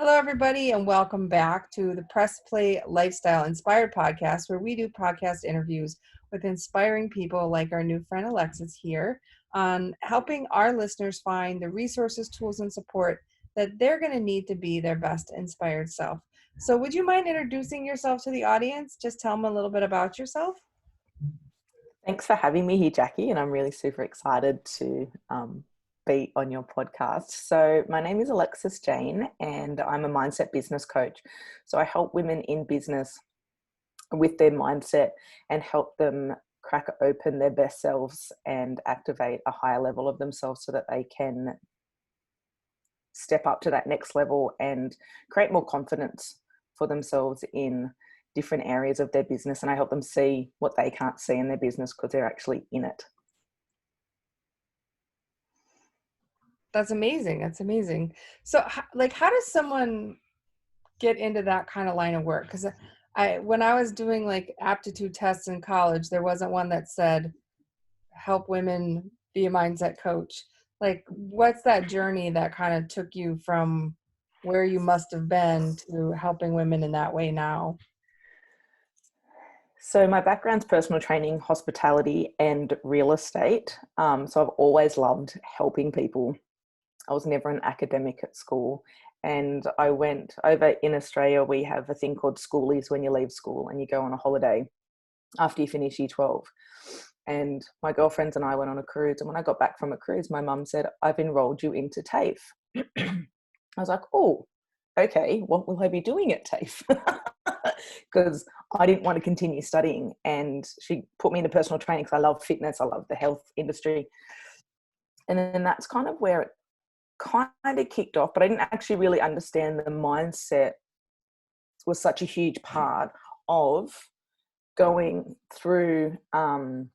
Hello, everybody, and welcome back to the Press Play Lifestyle Inspired podcast, where we do podcast interviews with inspiring people like our new friend Alexis here on helping our listeners find the resources, tools, and support that they're going to need to be their best inspired self. So, would you mind introducing yourself to the audience? Just tell them a little bit about yourself. Thanks for having me here, Jackie, and I'm really super excited to be on your podcast. So my name is Alexis Jane, and I'm a mindset business coach. So I help women in business with their mindset and help them crack open their best selves and activate a higher level of themselves so that they can step up to that next level and create more confidence for themselves in different areas of their business. And I help them see what they can't see in their business because they're actually in it. That's amazing. That's amazing. So, how does someone get into that kind of line of work? Because when I was doing like aptitude tests in college, there wasn't one that said help women be a mindset coach. Like, what's that journey that kind of took you from where you must have been to helping women in that way now? So my background's personal training, hospitality, and real estate. So I've always loved helping people. I was never an academic at school. And I went over in Australia, we have a thing called schoolies when you leave school and you go on a holiday after you finish year 12. And my girlfriends and I went on a cruise. And when I got back from a cruise, my mum said, I've enrolled you into TAFE. I was like, oh, okay, what will I be doing at TAFE? Because I didn't want to continue studying. And she put me into personal training because I love fitness. I love the health industry. And then that's kind of where it kind of kicked off, but I didn't actually really understand the mindset was such a huge part of going through to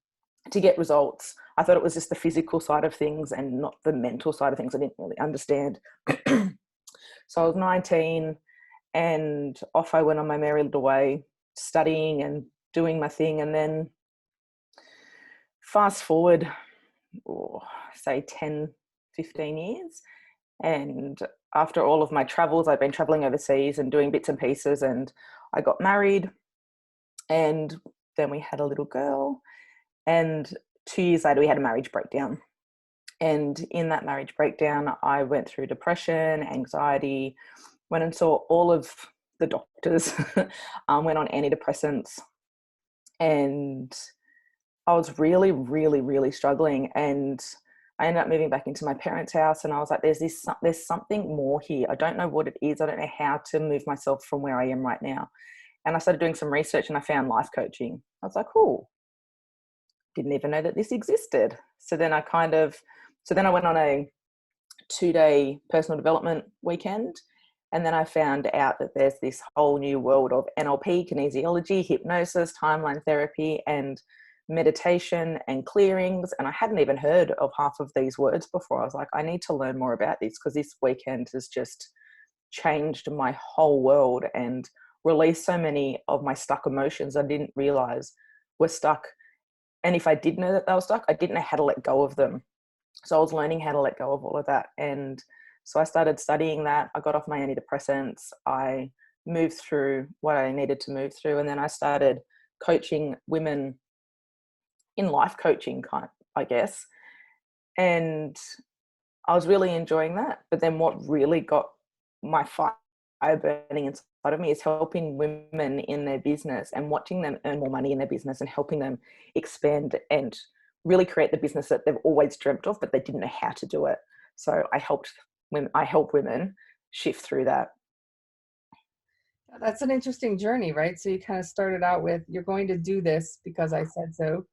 get results. I thought it was just the physical side of things and not the mental side of things. I didn't really understand. So I was 19 and off I went on my merry little way, studying and doing my thing. And then fast forward, say 10, 15 years. And after all of my travels, I've been traveling overseas and doing bits and pieces, and I got married, and then we had a little girl, and 2 years later we had a marriage breakdown. And in that marriage breakdown, I went through depression, anxiety, went and saw all of the doctors, went on antidepressants, and I was really, really, really struggling. And I ended up moving back into my parents' house, and I was like, there's something more here. I don't know what it is. I don't know how to move myself from where I am right now. And I started doing some research and I found life coaching. I was like, oh, didn't even know that this existed. So then I went on a 2-day personal development weekend. And then I found out that there's this whole new world of NLP, kinesiology, hypnosis, timeline therapy, and meditation and clearings. And I hadn't even heard of half of these words before. I was like, I need to learn more about this because this weekend has just changed my whole world and released so many of my stuck emotions I didn't realize were stuck. And if I did know that they were stuck, I didn't know how to let go of them. So I was learning how to let go of all of that. And so I started studying that. I got off my antidepressants. I moved through what I needed to move through. And then I started coaching women in life coaching, I guess. And I was really enjoying that. But then what really got my fire burning inside of me is helping women in their business and watching them earn more money in their business and helping them expand and really create the business that they've always dreamt of, but they didn't know how to do it. So I help women shift through that. That's an interesting journey, right? So you kind of started out with, you're going to do this because I said so.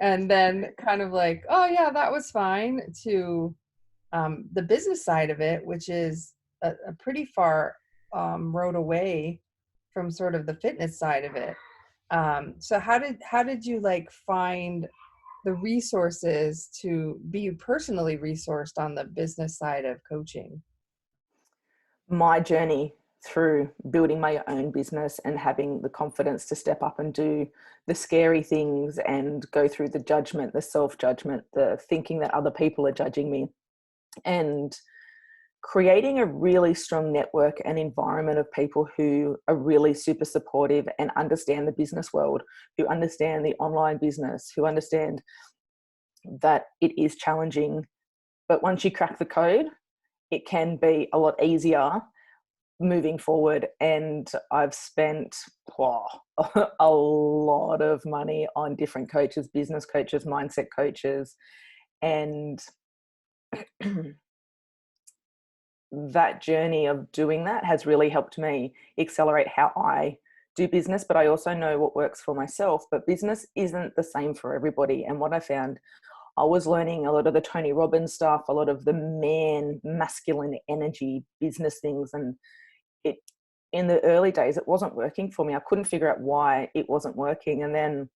And then kind of like, oh yeah, that was fine, to the business side of it, which is a pretty far road away from sort of the fitness side of it. So how did you like find the resources to be personally resourced on the business side of coaching? My journey through building my own business and having the confidence to step up and do the scary things and go through the judgment, the self-judgment, the thinking that other people are judging me, and creating a really strong network and environment of people who are really super supportive and understand the business world, who understand the online business, who understand that it is challenging. But once you crack the code, it can be a lot easier moving forward. And I've spent a lot of money on different coaches, business coaches, mindset coaches, and that journey of doing that has really helped me accelerate how I do business. But I also know what works for myself. But business isn't the same for everybody. And what I found, I was learning a lot of the Tony Robbins stuff, a lot of the masculine energy business things. And it, in the early days, it wasn't working for me. I couldn't figure out why it wasn't working. And then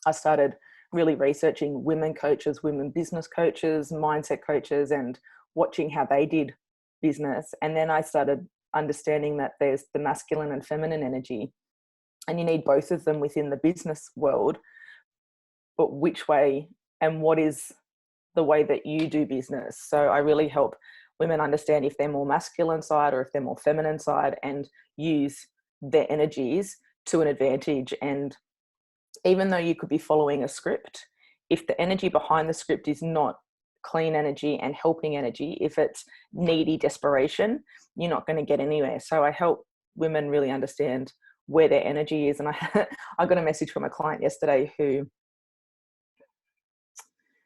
I started really researching women coaches, women business coaches, mindset coaches, and watching how they did business. And then I started understanding that there's the masculine and feminine energy, and you need both of them within the business world. But which way and what is the way that you do business? So I really help women understand if they're more masculine side or if they're more feminine side, and use their energies to an advantage. And even though you could be following a script, if the energy behind the script is not clean energy and helping energy, if it's needy desperation, you're not going to get anywhere. So I help women really understand where their energy is. And I got a message from a client yesterday who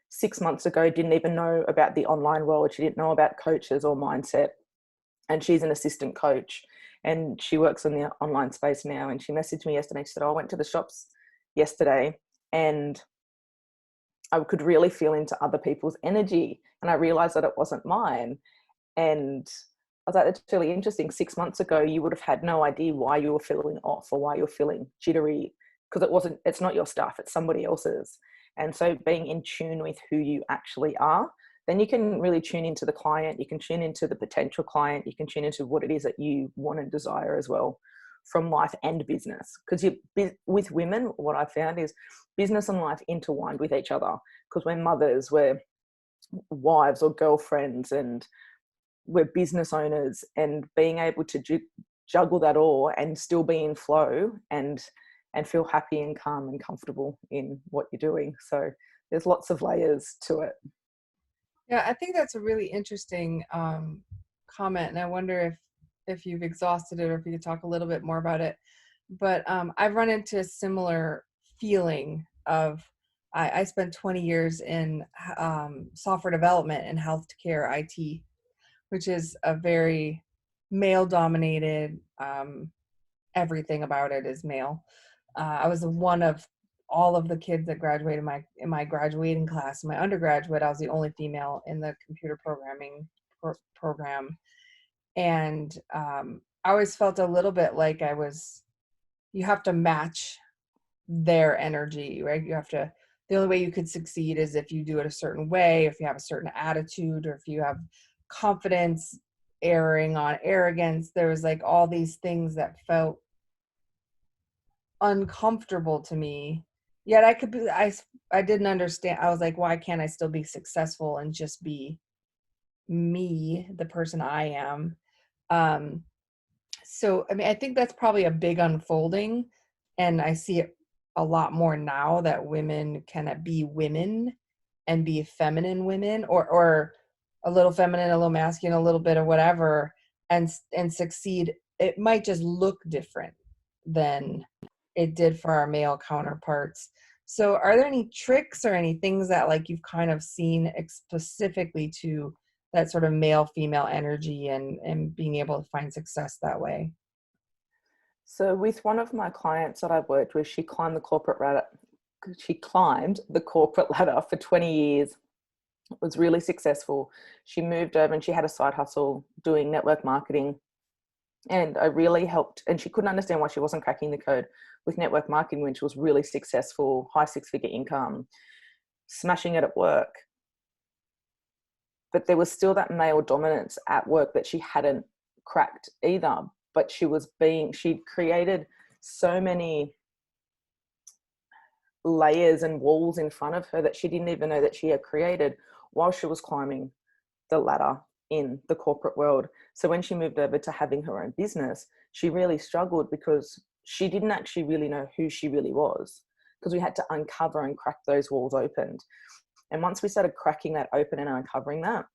6 months ago didn't even know about the online world. She didn't know about coaches or mindset. And she's an assistant coach and she works in the online space now. And she messaged me yesterday. She said, "Oh, I went to the shops yesterday and I could really feel into other people's energy. And I realized that it wasn't mine." And I was like, that's really interesting. 6 months ago, you would have had no idea why you were feeling off or why you're feeling jittery, because it's not your stuff, it's somebody else's. And so being in tune with who you actually are, then you can really tune into the client, you can tune into the potential client, you can tune into what it is that you want and desire as well from life and business. Because with women, what I found is business and life intertwined with each other, because we're mothers, we're wives or girlfriends, and we're business owners, and being able to juggle that all and still be in flow and feel happy and calm and comfortable in what you're doing. So there's lots of layers to it. Yeah, I think that's a really interesting comment, and I wonder if you've exhausted it or if you could talk a little bit more about it. But I've run into a similar feeling of I spent 20 years in software development and healthcare IT, which is a very male-dominated. Everything about it is male. I was one of all of the kids that graduated in my graduating class. In my undergraduate, I was the only female in the computer programming program, and I always felt a little bit like you have to match their energy, right? The only way you could succeed is if you do it a certain way, if you have a certain attitude, or if you have confidence erring on arrogance. There was like all these things that felt uncomfortable to me, yet I didn't understand. I was like, why can't I still be successful and just be me, the person I am? So I mean, I think that's probably a big unfolding, and I see it a lot more now that women can be women and be feminine women, or a little feminine, a little masculine, a little bit of whatever, and succeed. It might just look different than it did for our male counterparts. So are there any tricks or any things that like you've kind of seen specifically to that sort of male female energy and being able to find success that way? So with one of my clients that I've worked with, she climbed the corporate ladder. She climbed the corporate ladder for 20 years. It was really successful. She moved over and she had a side hustle doing network marketing. And I really helped, and she couldn't understand why she wasn't cracking the code with network marketing when she was really successful, high six-figure income, smashing it at work. But there was still that male dominance at work that she hadn't cracked either. But she'd created so many layers and walls in front of her that she didn't even know that she had created while she was climbing the ladder. in the corporate world. So when she moved over to having her own business, she really struggled because she didn't actually really know who she really was, because we had to uncover and crack those walls open. And once we started cracking that open and uncovering that,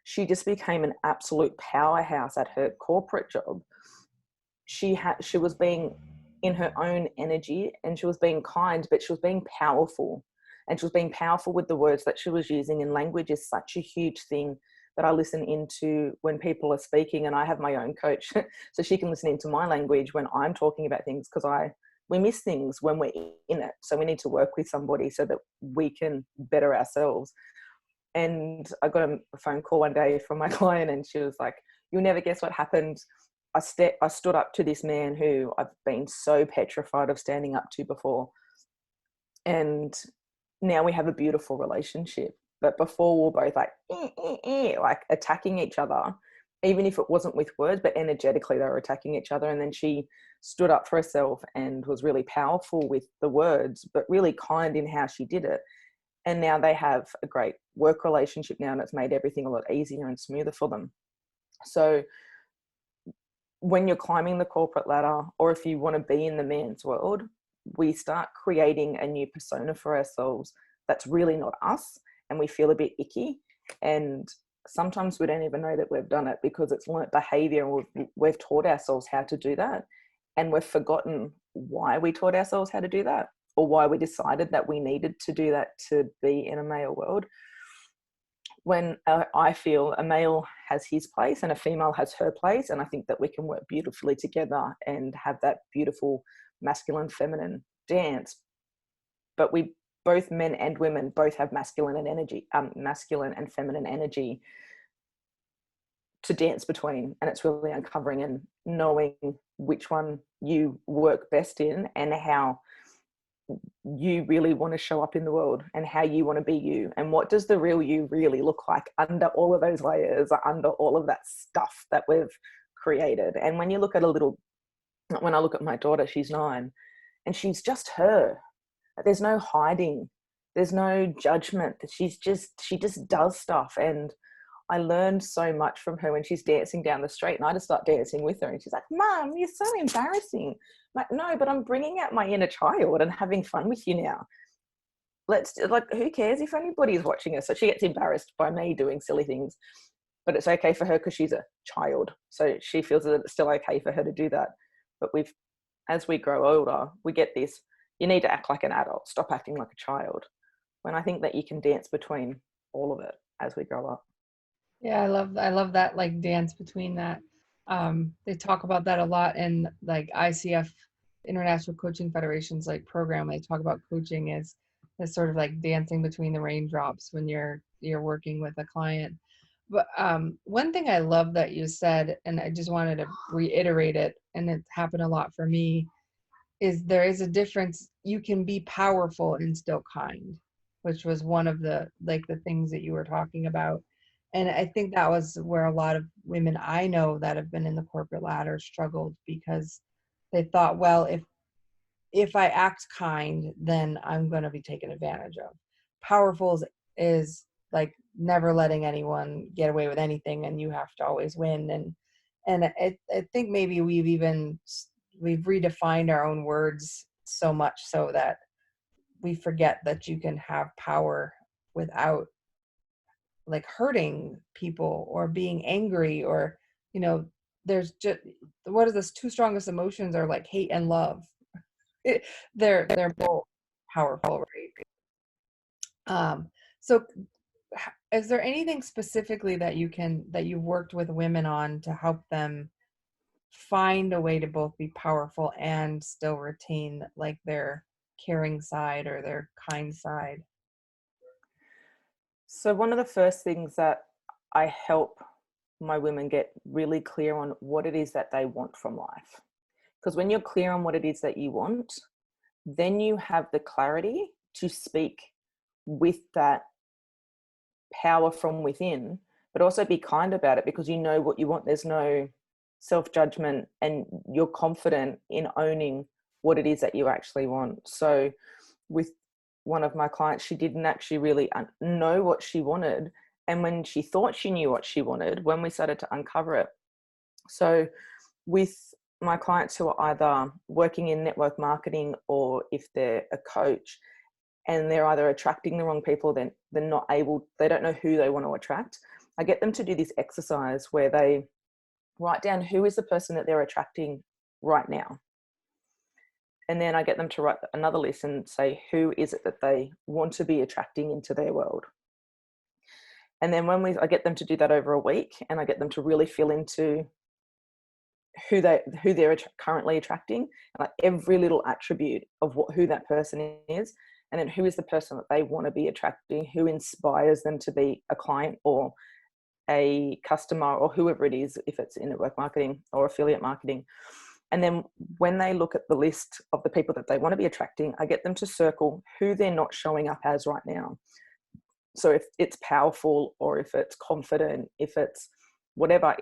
she just became an absolute powerhouse at her corporate job. She was being in her own energy, and she was being kind, but she was being powerful. And she was being powerful with the words that she was using. And language is such a huge thing that I listen into when people are speaking, and I have my own coach so she can listen into my language when I'm talking about things, because we miss things when we're in it. So we need to work with somebody so that we can better ourselves. And I got a phone call one day from my client, and she was like, "You'll never guess what happened. I stood up to this man who I've been so petrified of standing up to before. And now we have a beautiful relationship. But before we were both like attacking each other, even if it wasn't with words, but energetically they were attacking each other. And then she stood up for herself and was really powerful with the words, but really kind in how she did it. And now they have a great work relationship now, and it's made everything a lot easier and smoother for them. So when you're climbing the corporate ladder, or if you want to be in the man's world, we start creating a new persona for ourselves that's really not us, and we feel a bit icky. And sometimes we don't even know that we've done it, because it's learnt behavior, and we've taught ourselves how to do that, and we've forgotten why we taught ourselves how to do that, or why we decided that we needed to do that to be in a male world. When I feel a male has his place and a female has her place, and I think that we can work beautifully together and have that beautiful masculine feminine dance. But we, both men and women, both have masculine and feminine energy to dance between, and it's really uncovering and knowing which one you work best in, and how you really want to show up in the world, and how you want to be you, and what does the real you really look like under all of those layers, under all of that stuff that we've created. And when you look at when I look at my daughter, she's 9, and she's just her. There's no hiding, there's no judgment. She just does stuff. And I learned so much from her when she's dancing down the street, and I just start dancing with her, and she's like, "Mom, you're so embarrassing." I'm like, "No, but I'm bringing out my inner child and having fun with you now. Who cares if anybody's watching us?" So she gets embarrassed by me doing silly things, but it's okay for her because she's a child. So she feels that it's still okay for her to do that. But as we grow older, we get this, you need to act like an adult, stop acting like a child. When I think that you can dance between all of it as we grow up. Yeah, I love that, like, dance between that. They talk about that a lot in, like, ICF, International Coaching Federation's, like, program. They talk about coaching as sort of like dancing between the raindrops when you're working with a client. But one thing I love that you said, and I just wanted to reiterate it, and it happened a lot for me, is there is a difference. You can be powerful and still kind, which was one of the, like, the things that you were talking about. And I think that was where a lot of women I know that have been in the corporate ladder struggled, because they thought, well, if I act kind, then I'm going to be taken advantage of. Powerful is like never letting anyone get away with anything, and you have to always win. And I think maybe we've redefined our own words so much so that we forget that you can have power without, like, hurting people or being angry, or, there's just, what is this, two strongest emotions are like hate and love. They're both powerful, right? So is there anything specifically that you've worked with women on to help them find a way to both be powerful and still retain, like, their caring side or their kind side? So one of the first things that I help my women get really clear on what it is that they want from life. Because when you're clear on what it is that you want, then you have the clarity to speak with that power from within, but also be kind about it, because you know what you want. There's no self-judgment, and you're confident in owning what it is that you actually want. So with one of my clients, she didn't actually really know what she wanted, And when she thought she knew what she wanted, when we started to uncover it. So with my clients who are either working in network marketing, or if they're a coach and they're either attracting the wrong people, then they're not able, they don't know who they want to attract, I get them to do this exercise where they write down who is the person that they're attracting right now. And then I get them to write another list and say, who is it that they want to be attracting into their world? And then I get them to do that over a week, and I get them to really feel into who they're currently attracting, like every little attribute of who that person is, and then who is the person that they want to be attracting, who inspires them to be a client or a customer or whoever it is, if it's in network marketing or affiliate marketing. And then when they look at the list of the people that they want to be attracting, I get them to circle who they're not showing up as right now. So if it's powerful, or if it's confident, if it's whatever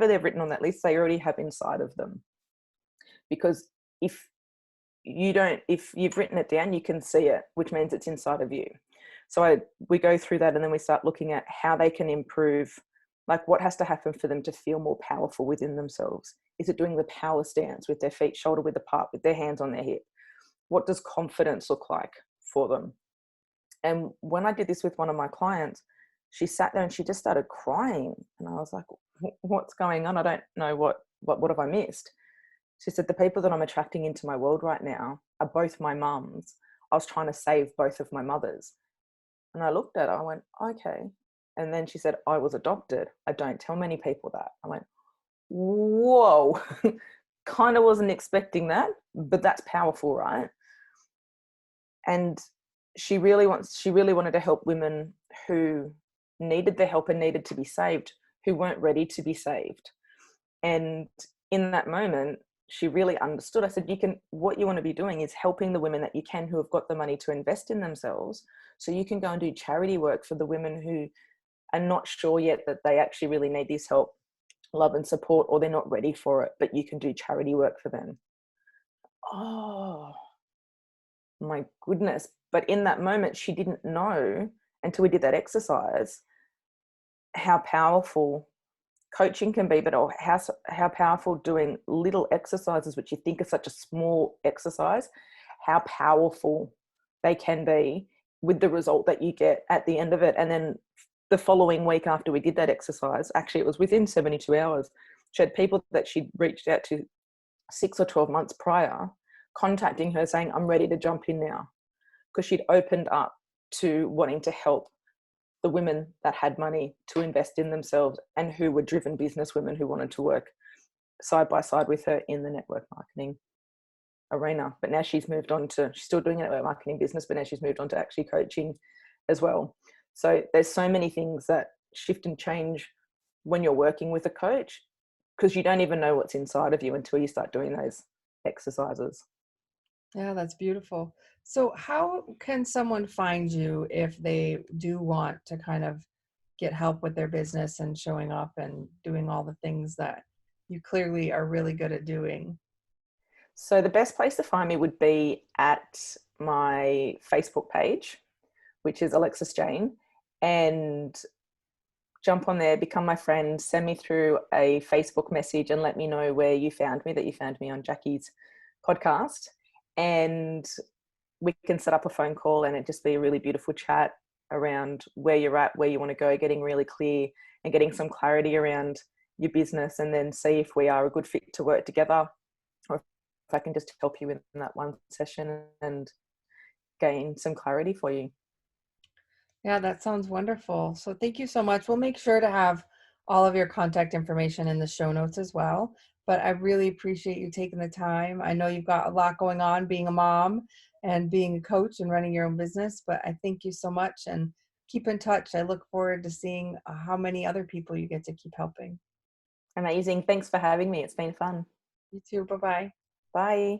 they've written on that list, they already have inside of them. Because if you've written it down, you can see it, which means it's inside of you. So we go through that, and then we start looking at how they can improve, like what has to happen for them to feel more powerful within themselves. Is it doing the power stance with their feet shoulder width apart, with their hands on their hip? What does confidence look like for them? And when I did this with one of my clients, she sat there and she just started crying. And I was like, what's going on? I don't know what have I missed? She said, the people that I'm attracting into my world right now are both my mums. I was trying to save both of my mothers. And I looked at her, I went, okay. And then she said, I was adopted. I don't tell many people that. I went, whoa, kind of wasn't expecting that, but that's powerful, right? And she really wanted to help women who needed the help and needed to be saved, who weren't ready to be saved. And in that moment, she really understood. I said, what you want to be doing is helping the women that you can, who have got the money to invest in themselves, so you can go and do charity work for the women who are not sure yet that they actually really need this help, love and support, or they're not ready for it, but you can do charity work for them. Oh my goodness. But in that moment, she didn't know until we did that exercise how powerful coaching can be, but how powerful doing little exercises, which you think are such a small exercise, how powerful they can be with the result that you get at the end of it. And then the following week after we did that exercise, actually it was within 72 hours, she had people that she'd reached out to 6 or 12 months prior contacting her saying, I'm ready to jump in now, because she'd opened up to wanting to help the women that had money to invest in themselves and who were driven business women who wanted to work side by side with her in the network marketing arena. But now she's moved on to, she's still doing network marketing business, but now she's moved on to actually coaching as well. So there's so many things that shift and change when you're working with a coach, because you don't even know what's inside of you until you start doing those exercises. Yeah, that's beautiful. So how can someone find you if they do want to kind of get help with their business and showing up and doing all the things that you clearly are really good at doing? So the best place to find me would be at my Facebook page, which is Alexis Jane, and jump on there, become my friend, send me through a Facebook message and let me know where you found me, that you found me on Jackie's podcast. And we can set up a phone call, and it just be a really beautiful chat around where you're at, where you want to go, getting really clear and getting some clarity around your business, and then see if we are a good fit to work together, or if I can just help you in that one session and gain some clarity for you. Yeah, that sounds wonderful. So thank you so much. We'll make sure to have all of your contact information in the show notes as well. But I really appreciate you taking the time. I know you've got a lot going on being a mom and being a coach and running your own business, but I thank you so much, and keep in touch. I look forward to seeing how many other people you get to keep helping. Amazing. Thanks for having me. It's been fun. You too. Bye-bye. Bye.